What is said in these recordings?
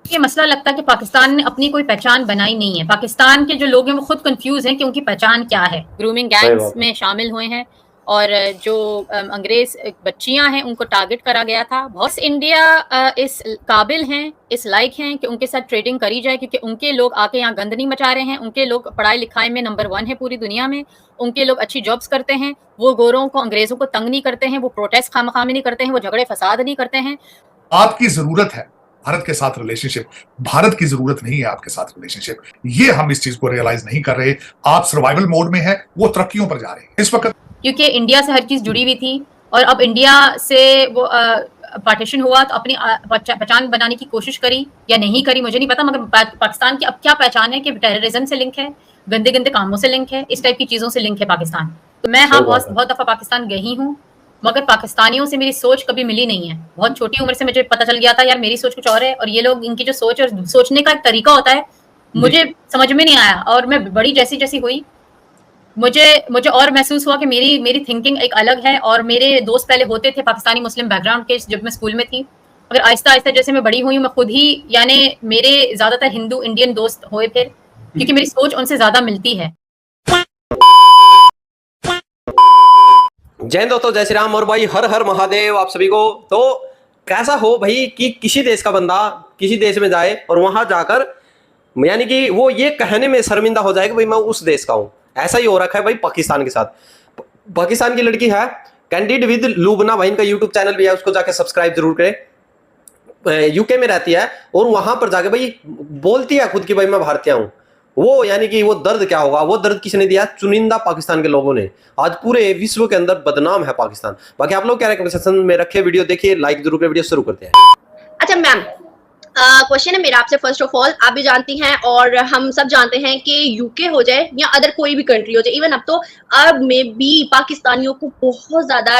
ये मसला लगता है कि पाकिस्तान ने अपनी कोई पहचान बनाई नहीं है। पाकिस्तान के जो लोग हैं वो खुद कंफ्यूज हैं कि उनकी पहचान क्या है। ग्रूमिंग सही गैंग्स बात है। में शामिल हुए हैं और जो अंग्रेज बच्चियां हैं उनको टारगेट करा गया था। बहुत इंडिया इस काबिल हैं, इस लायक हैं कि उनके साथ ट्रेडिंग करी जाए, क्योंकि उनके लोग आके यहाँ गंद नहीं मचा रहे हैं। उनके लोग पढ़ाई लिखाई में नंबर 1 है पूरी दुनिया में। उनके लोग अच्छी जॉब्स करते हैं। वो गोरों को, अंग्रेजों को तंग नहीं करते हैं। वो प्रोटेस्ट खामखामी नहीं करते हैं। वो झगड़े फसाद नहीं करते हैं। आपकी जरूरत है भारत के साथ रिलेशनशिप, भारत की जरूरत नहीं है आपके साथ रिलेशनशिप। ये हम इस चीज को रियलाइज नहीं कर रहे। आप सर्वाइवल मोड में हैं, वो तरक्कियों पर जा रहे हैं इस वक्त। क्योंकि इंडिया से हर चीज जुड़ी हुई थी और अब इंडिया से वो पार्टीशन हुआ तो अपनी पहचान बनाने की कोशिश करी या नहीं करी मुझे नहीं पता, मगर पाकिस्तान की अब क्या पहचान है कि टेररिज्म से लिंक है, गंदे गंदे कामों से लिंक है, इस टाइप की चीजों से लिंक है पाकिस्तान। तो मैं हाँ सही बात बहुत है। बहुत दफा पाकिस्तान गई हूँ, मगर पाकिस्तानियों से मेरी सोच कभी मिली नहीं है। बहुत छोटी उम्र से मुझे पता चल गया था यार मेरी सोच कुछ और है और ये लोग, इनकी जो सोच और सोचने का एक तरीका होता है मुझे समझ में नहीं आया। और मैं बड़ी जैसी जैसी हुई मुझे मुझे और महसूस हुआ कि मेरी मेरी थिंकिंग एक अलग है। और मेरे दोस्त पहले होते थे पाकिस्तानी मुस्लिम बैकग्राउंड के जब मैं स्कूल में थी, मगर आहिस्ता आहिस्ता जैसे मैं बड़ी हुई हूँ मैं खुद ही, यानी मेरे ज्यादातर हिंदू इंडियन दोस्त हुए फिर, क्योंकि मेरी सोच उनसे ज्यादा मिलती है। जय हिंद दोस्तों, जय श्री राम और भाई हर हर महादेव आप सभी को। तो कैसा हो भाई कि किसी देश का बंदा किसी देश में जाए और वहां जाकर यानी कि वो ये कहने में शर्मिंदा हो जाए कि भाई मैं उस देश का हूं। ऐसा ही हो रखा है भाई पाकिस्तान के साथ। पाकिस्तान की लड़की है कैंडिड विद लुबना, भाई इनका यूट्यूब चैनल भी है, उसको जाके सब्सक्राइब जरूर करें। यूके में रहती है और वहां पर जाके भाई बोलती है खुद की भाई मैं भारतीय हूं। वो यानी कि वो दर्द क्या होगा, वो दर्द किसने दिया? चुनिंदा पाकिस्तान के लोगों ने। आज पूरे विश्व के अंदर बदनाम है पाकिस्तान। बाकी आप लोग क्या कमेंट में रखे, वीडियो देखिए, लाइक जरूर करें। वीडियो शुरू करते हैं। अच्छा मैम, क्वेश्चन है मेरा आपसे। फर्स्ट ऑफ ऑल आप भी जानती हैं और हम सब जानते हैं कि यूके हो जाए या अदर कोई भी कंट्री हो जाए, इवन अब तो अरब में भी पाकिस्तानियों को बहुत ज्यादा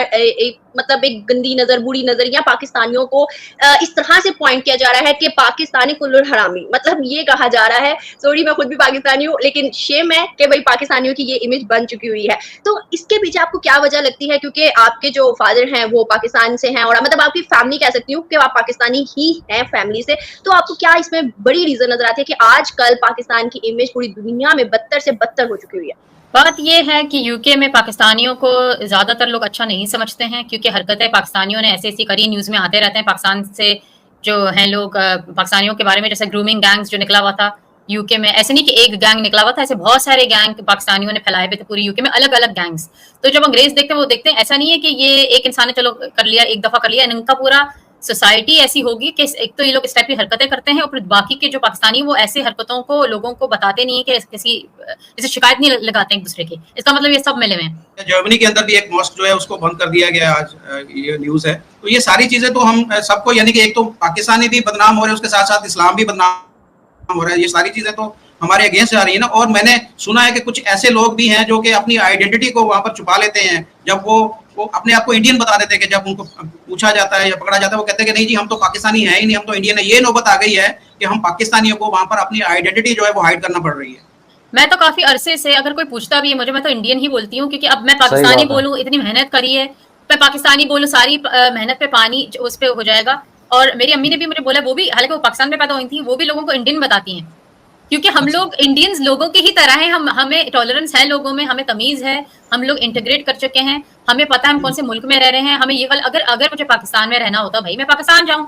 मतलब एक गंदी नजर, बुरी नजर, या पाकिस्तानियों को इस तरह से पॉइंट किया जा रहा है कि पाकिस्तानी कुल्लुल हरामी, मतलब ये कहा जा रहा है। सॉरी मैं खुद भी पाकिस्तानी हूँ, लेकिन शेम है कि भाई पाकिस्तानियों की ये इमेज बन चुकी हुई है। तो इसके पीछे आपको क्या वजह लगती है? क्योंकि आपके जो फादर हैं वो पाकिस्तान से हैं और मतलब आपकी फैमिली कह सकती हूँ कि आप पाकिस्तानी ही हैं फैमिली से। तो आपको क्या इसमें बड़ी रीजन नजर आती है कि आजकल पाकिस्तान की इमेज पूरी दुनिया में बदतर से बदतर हो चुकी हुई है? बात यह है कि यूके में पाकिस्तानियों को ज्यादातर लोग अच्छा नहीं समझते हैं, क्योंकि हरकतें पाकिस्तानियों ने ऐसी ऐसी करी, न्यूज में आते रहते हैं पाकिस्तान से जो हैं लोग पाकिस्तानियों के बारे में, जैसे ग्रूमिंग गैंग्स जो निकला हुआ था यूके में। ऐसे नहीं कि एक गैंग निकला हुआ था, ऐसे बहुत सारे गैंग पाकिस्तानियों ने फैलाए हुए थे पूरी यूके में, अलग अलग गैंग्स। तो जब अंग्रेज देखते हैं वो देखते हैं ऐसा नहीं है कि ये एक इंसान ने चलो कर लिया, एक दफा कर लिया, इनका पूरा सोसाइटी ऐसी होगी कि एक तो ये लोग इस टाइप की हरकतें करते हैं और फिर बाकी के जो पाकिस्तानी वो ऐसे हरकतों को लोगों को बताते नहीं है कि किसी जैसे शिकायत नहीं लगाते एक दूसरे की। इसका मतलब ये सब मिले हुए हैं। जर्मनी के अंदर भी एक मॉस्क जो है उसको बंद कर दिया गया आज, ये न्यूज है। तो ये सारी चीजें तो हम सबको, यानी कि एक तो पाकिस्तानी भी बदनाम हो रहे हैं, उसके साथ साथ इस्लाम भी बदनाम हो रहा है। ये सारी चीजें तो हमारे अगेंस्ट जा रही है ना। और मैंने सुना है कि कुछ ऐसे लोग भी हैं जो कि अपनी आइडेंटिटी को वहां पर छुपा लेते हैं। जब वो अपने आप को इंडियन बता देते हैं कि जब उनको पूछा जाता है या पकड़ा जाता है वो कहते हैं कि नहीं जी हम तो पाकिस्तानी है ही नहीं, हम तो इंडियन है। ये नौबत आ गई है कि हम पाकिस्तानियों को वहां पर अपनी आइडेंटिटी जो है वो हाइड करना पड़ रही है। मैं तो काफी अरसे से, अगर कोई पूछता भी है मुझे, मैं तो इंडियन ही बोलती हूँ, क्योंकि अब मैं सही पाकिस्तानी बात है। बोलूँ, इतनी मेहनत करी है, मैं पाकिस्तानी बोलूँ, सारी मेहनत पे पानी उस पे हो जाएगा। और मेरी अम्मी ने भी मुझे बोला, वो भी हालांकि वो पाकिस्तान में पैदा हुई थी, वो भी लोगों को इंडियन बताती हैं, क्योंकि हम लोग इंडियंस लोगों की ही तरह हैं। हमें टॉलरेंस है लोगों में, हमें तमीज है, हम लोग इंटीग्रेट कर चुके हैं, हमें पता है हम कौन से मुल्क में रह रहे हैं। हमें ये अगर अगर मुझे पाकिस्तान में रहना होता भाई मैं पाकिस्तान जाऊं।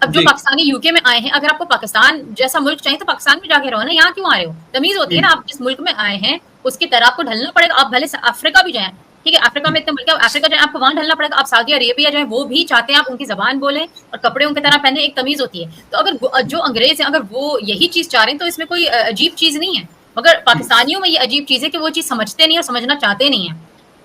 अब जो पाकिस्तानी यूके में आए हैं, अगर आपको पाकिस्तान जैसा मुल्क चाहिए तो पाकिस्तान में जाके रहो ना, यहाँ क्यों आ रहे हो? तमीज होती है ना, आप जिस मुल्क में आए हैं उसकी तरह आपको ढलना पड़ेगा। आप भले अफ्रीका भी जाएं, ठीक है, अफ्रीका में इतने मुल्क है, अफ्रीका जाए आपको वहां ढलना पड़ेगा। आप सऊदी अरेबिया जाए, वो भी चाहते हैं आप उनकी जबान बोलें और कपड़े उनकी तरह पहने, एक तमीज होती है। तो अगर जो अंग्रेज है अगर वो यही चीज चाह रहे हैं तो इसमें कोई अजीब चीज नहीं है, मगर पाकिस्तानियों में ये अजीब चीज है कि वो चीज समझते नहीं और समझना चाहते नहीं है।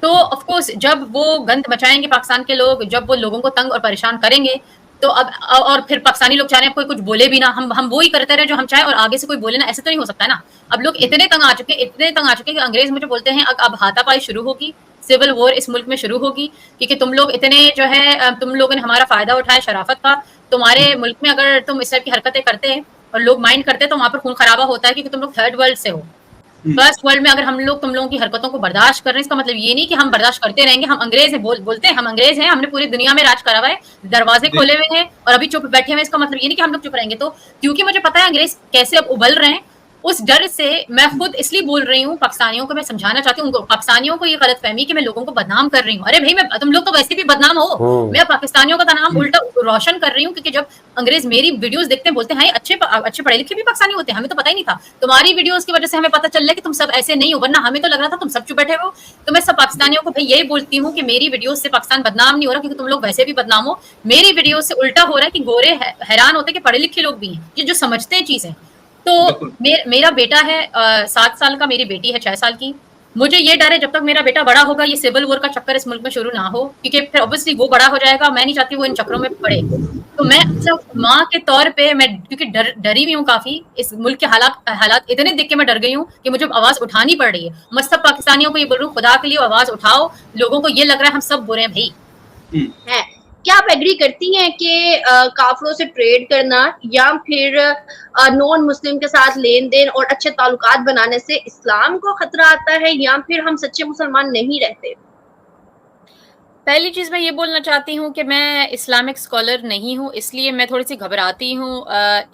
तो ऑफकोर्स जब वो गंद मचाएंगे पाकिस्तान के लोग, जब वो लोगों को तंग और परेशान करेंगे, तो अब और फिर पाकिस्तानी लोग चाह रहे हैं कोई कुछ बोले भी ना, हम वो ही करते रहे जो हम चाहे और आगे से कोई बोले ना, ऐसे तो नहीं हो सकता है ना। अब लोग इतने तंग आ चुके, इतने तंग आ चुके कि अंग्रेज मुझे बोलते हैं अब हाथापाई शुरू होगी, सिविल वॉर इस मुल्क में शुरू होगी, क्योंकि तुम लोग इतने जो है तुम लोगों ने हमारा फायदा उठाया शराफत का। तुम्हारे मुल्क में अगर तुम इस तरह की हरकतें करते और लोग माइंड करते तो वहां पर खून खराबा होता है, क्योंकि तुम लोग थर्ड वर्ल्ड से हो। बस वर्ल्ड में अगर हम लोग तुम लोगों की हरकतों को बर्दाश्त कर रहे हैं, इसका मतलब ये नहीं कि हम बर्दाश्त करते रहेंगे। हम अंग्रेज हैं, बोलते हैं हम अंग्रेज हैं, हमने पूरी दुनिया में राज करा हुआ है, दरवाजे खोले हुए हैं और अभी चुप बैठे हुए हैं। इसका मतलब ये नहीं कि हम लोग चुप रहेंगे। तो क्योंकि मुझे पता है अंग्रेज कैसे अब उबल रहे हैं, उस डर से मैं खुद इसलिए बोल रही हूँ, पाकिस्तानियों को मैं समझाना चाहती हूँ, उनको पाकिस्तानियों को ये गलत फहमी कि मैं लोगों को बदनाम कर रही हूँ। अरे भाई, मैं तुम लोग तो वैसे भी बदनाम हो, मैं पाकिस्तानियों का नाम उल्टा रोशन कर रही हूँ। क्योंकि जब अंग्रेज मेरी वीडियोस देखते हैं, बोलते हैं अच्छे पढ़े लिखे भी पाकिस्तानी होते हैं, हमें तो पता ही नहीं था। तुम्हारी वीडियोस की वजह से हमें पता चल रहा है कि तुम सब ऐसे नहीं हो, वरना हमें तो लग रहा था तुम सब चुप बैठे हो। तो मैं सब पाकिस्तानियों को भाई यही बोलती हूँ कि मेरी वीडियोस से पाकिस्तान बदनाम नहीं हो रहा, क्योंकि तुम लोग वैसे भी बदनाम हो। मेरी वीडियो से उल्टा हो रहा है कि गोरे हैरान होते कि पढ़े लिखे लोग भी हैं, ये जो समझते हैं चीजें। तो मेरा बेटा है 7 साल का, मेरी बेटी है 6 साल की। मुझे ये डर है जब तक मेरा बेटा बड़ा होगा, ये सिविल वॉर का चक्कर इस मुल्क में शुरू ना हो, क्योंकि फिर ऑब्वियसली वो बड़ा हो जाएगा। मैं नहीं चाहती वो इन चक्करों में पड़े। तो मैं सिर्फ माँ के तौर पे, मैं क्योंकि डरी हुई हूँ काफी, इस मुल्क के हालात इतने देख के मैं डर गई हूँ कि मुझे आवाज उठानी पड़ रही है। मैं सब पाकिस्तानियों को ये बोल रही हूँ, खुदा के लिए आवाज उठाओ। लोगों को ये लग रहा है हम सब बुरे हैं भाई। है क्या आप एग्री करती हैं कि काफिरों से ट्रेड करना या फिर नॉन मुस्लिम के साथ लेन देन और अच्छे ताल्लुकात बनाने से इस्लाम को खतरा आता है, या फिर हम सच्चे मुसलमान नहीं रहते? पहली चीज मैं ये बोलना चाहती हूँ कि मैं इस्लामिक स्कॉलर नहीं हूँ, इसलिए मैं थोड़ी सी घबराती हूँ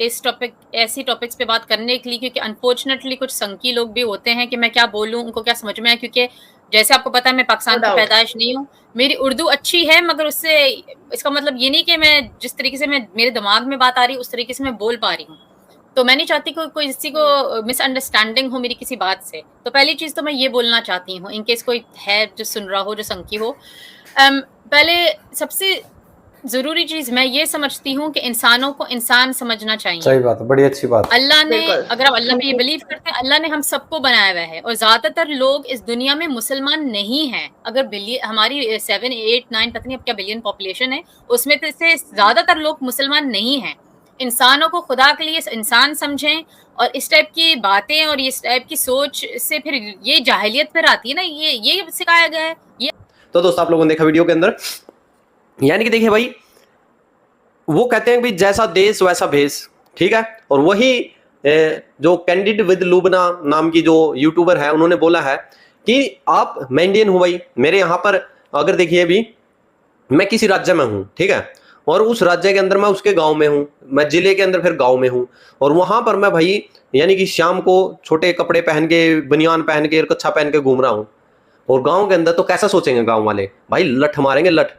ऐसी टॉपिक्स पे बात करने के लिए, क्योंकि अनफॉर्चुनेटली कुछ संकी लोग भी होते हैं कि मैं क्या बोलूँ, उनको क्या समझ में आए। क्योंकि जैसे आपको पता है मैं पाकिस्तान की पैदाइश नहीं हूँ, मेरी उर्दू अच्छी है, मगर उससे इसका मतलब ये नहीं कि मैं जिस तरीके से मेरे दिमाग में बात आ रही है उस तरीके से मैं बोल पा रही हूँ। तो मैं नहीं चाहती कोई किसी को मिसअंडरस्टैंडिंग हो मेरी किसी बात से। तो पहली चीज तो मैं ये बोलना चाहती हूँ, इनकेस कोई है जो सुन रहा हो, जो संकी हो। पहले सबसे जरूरी चीज मैं ये समझती हूँ कि इंसानों को इंसान समझना चाहिए। सही बात है, बड़ी अच्छी बात। अल्लाह ने, अगर आप अल्लाह पे ये बिलीव करते हैं, अल्लाह ने हम सबको बनाया हुआ है, और ज्यादातर लोग इस दुनिया में मुसलमान नहीं हैं। अगर हमारी 7, 8, 9 पता नहीं अब क्या बिलियन पॉपुलेशन है, उसमें से ज्यादातर लोग मुसलमान नहीं हैं। इंसानों को खुदा के लिए इंसान समझें, और इस टाइप की बातें और इस टाइप की सोच से फिर ये जाहिलियत फिर आती है ना, ये सिखाया गया है। ये तो दोस्तों आप लोगों ने देखा वीडियो के अंदर, यानी कि देखिए भाई, वो कहते हैं कि जैसा देश वैसा भेष, ठीक है। और वही जो कैंडिड विद लुबना नाम की जो यूट्यूबर है, उन्होंने बोला है कि मैं इंडियन हूं भाई, मेरे यहाँ पर अगर देखिए अभी मैं किसी राज्य में हूं, ठीक है, और उस राज्य के अंदर मैं उसके गांव में हूं, मैं जिले के अंदर फिर गांव में हूं, और वहां पर मैं भाई यानी कि शाम को छोटे कपड़े पहन के, बनियान पहन के, कच्छा पहन के घूम रहा हूं। और गांव के अंदर तो कैसा सोचेंगे गांव वाले, भाई लठ मारेंगे लठ।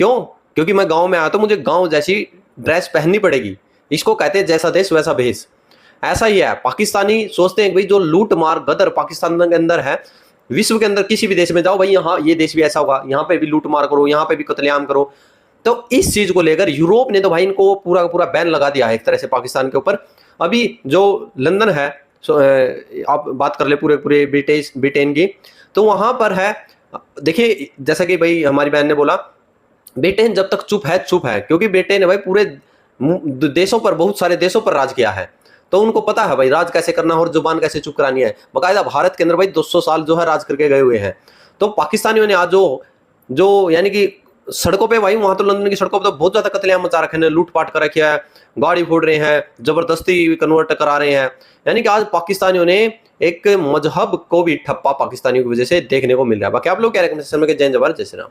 क्यों? क्योंकि मैं गांव में आया तो मुझे गांव जैसी ड्रेस पहननी पड़ेगी। इसको कहते हैं जैसा देश वैसा भेष। ऐसा ही है, पाकिस्तानी सोचते हैं भाई जो लूट मार गदर पाकिस्तान के अंदर है, विश्व के अंदर किसी भी देश में जाओ भाई, यहाँ ये देश भी ऐसा होगा, यहाँ पे भी लूट मार करो, यहाँ पे भी कत्लेआम करो। तो इस चीज को लेकर यूरोप ने तो भाई इनको पूरा का पूरा बैन लगा दिया है एक तरह से पाकिस्तान के ऊपर। अभी जो लंदन है, आप बात कर ले पूरे ब्रिटेन की, तो वहां पर है, देखिए जैसा कि भाई हमारी बहन ने बोला, ब्रिटेन जब तक चुप है, क्योंकि ब्रिटेन ने भाई पूरे देशों पर, बहुत सारे देशों पर राज किया है, तो उनको पता है भाई राज कैसे करना है और जुबान कैसे चुप करानी है। बाकायदा भारत के अंदर भाई 200 साल जो है राज करके गए हुए हैं। तो पाकिस्तानियों ने आज जो यानी कि सड़कों पे भाई, वहां तो लंदन की सड़कों पे तो बहुत ज्यादा कत्लेआम मचा रखे हैं, लूटपाट कर रखा है, गाड़ी फोड़ रहे हैं, जबरदस्ती कन्वर्ट करा रहे हैं। यानी कि आज पाकिस्तानियों ने एक मजहब को भी ठप्पा पाकिस्तानियों की वजह से देखने को मिल रहा है। बाकी आप लोग क्या रहे हैं? जय जवान जय श्री राम।